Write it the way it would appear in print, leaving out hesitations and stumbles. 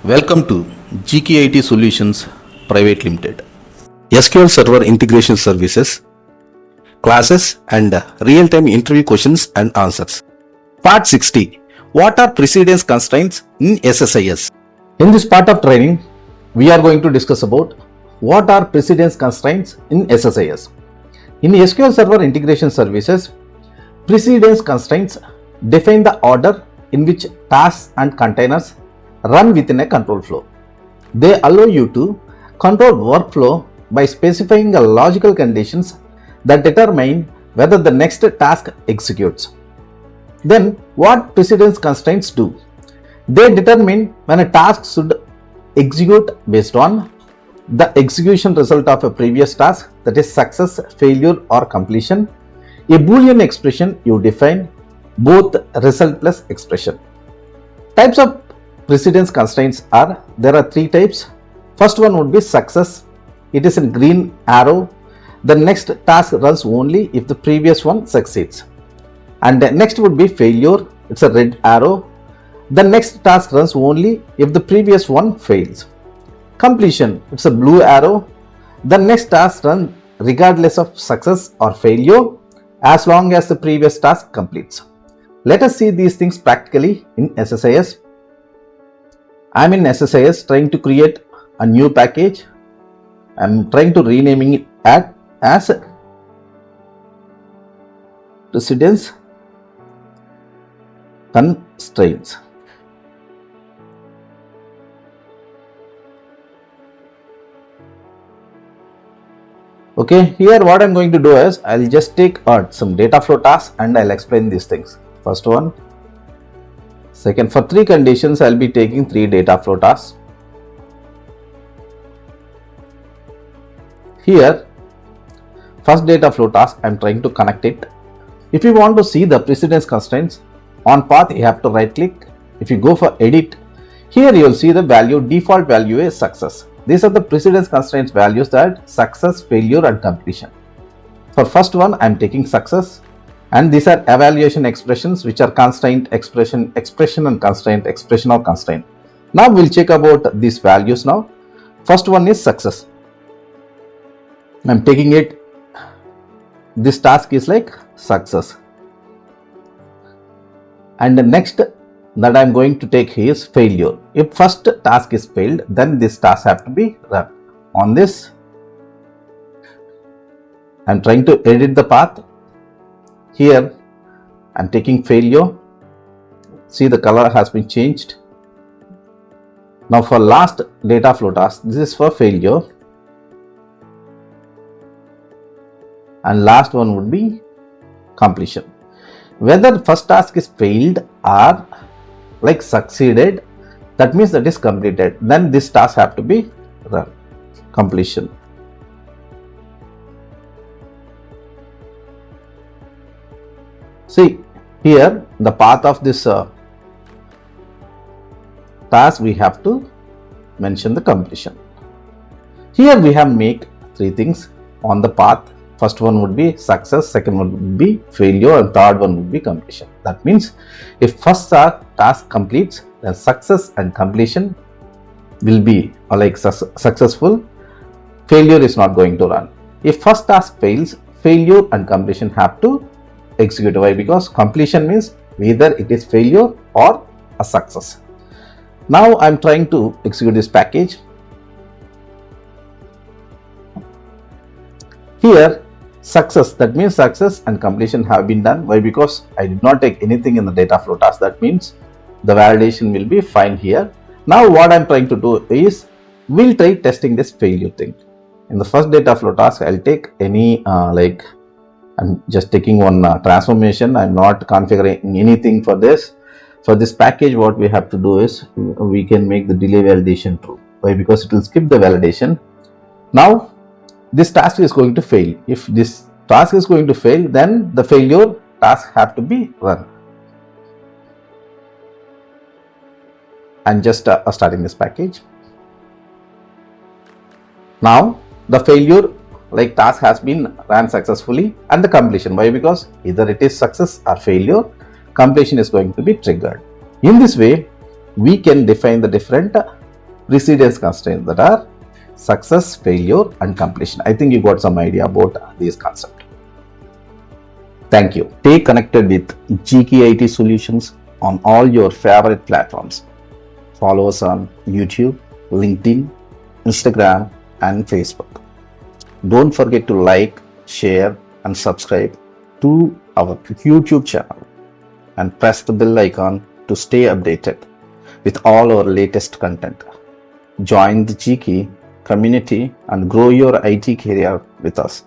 Welcome to GKey Solutions Private Limited. SQL Server Integration Services, Classes and Real-Time Interview Questions and Answers. Part 60. What are Precedence Constraints in SSIS? In this part of training, we are going to discuss about what are Precedence Constraints in SSIS. In SQL Server Integration Services, Precedence Constraints define the order in which tasks and containers run within a control flow. They allow you to control workflow by specifying logical conditions that determine whether the next task executes. Then, what precedence constraints do? They determine when a task should execute based on the execution result of a previous task, that is success, failure or completion. A Boolean expression you define both result plus expression. Types of precedence constraints are, there are three types. First one would be success. It is in green arrow. The next task runs only if the previous one succeeds. And the next would be failure. It's a red arrow. The next task runs only if the previous one fails. Completion. It's a blue arrow. The next task runs regardless of success or failure as long as the previous task completes. Let us see these things practically in SSIS. I'm in SSIS trying to create a new package. I'm trying to renaming it as Precedence Constraints. Okay, here what I'm going to do is I'll just take some data flow tasks and I'll explain these things. First one. Second, for three conditions, I'll be taking three data flow tasks. Here, first data flow task, I'm trying to connect it. If you want to see the precedence constraints, on path you have to right click. If you go for edit, here you will see the value, default value is success. These are the precedence constraints values, that success, failure and completion. For first one, I'm taking success. And these are evaluation expressions which are constraint, expression and constraint, expression or constraint. Now we'll check about these values now. First one is success. I'm taking it. This task is like success. And the next that I'm going to take is failure. If first task is failed, then this task have to be run. On this, I'm trying to edit the path. Here I'm taking failure. See, the color has been changed. Now for last data flow task, this is for failure. And last one would be completion. Whether first task is failed or like succeeded, that means that is completed. Then this task have to be run. Completion. See, here the path of this task, we have to mention the completion. Here we have make three things on the path. First one would be success, second one would be failure and third one would be completion. That means if first task completes, then success and completion will be like successful. Failure is not going to run. If first task fails, failure and completion have to execute. Why? Because completion means either it is failure or a success. Now I'm trying to execute this package. Here success, that means success and completion have been done. Why? Because I did not take anything in the data flow task. That means the validation will be fine here. Now what I'm trying to do is we'll try testing this failure thing. In the first data flow task, I'll take any I'm just taking one transformation. I'm not configuring anything for this. For this package, what we have to do is we can make the delay validation true. Why? Because it will skip the validation. Now this task is going to fail. If this task is going to fail, then the failure task have to be run. I'm just starting this package. Now the failure like task has been ran successfully, and the completion. Why? Because either it is success or failure, completion is going to be triggered. In this way, we can define the different precedence constraints, that are success, failure, and completion. I think you got some idea about these concepts. Thank you. Stay connected with GKey IT solutions on all your favorite platforms. Follow us on YouTube, LinkedIn, Instagram, and Facebook. Don't forget to like, share, and subscribe to our YouTube channel and press the bell icon to stay updated with all our latest content. Join the GKey community and grow your IT career with us.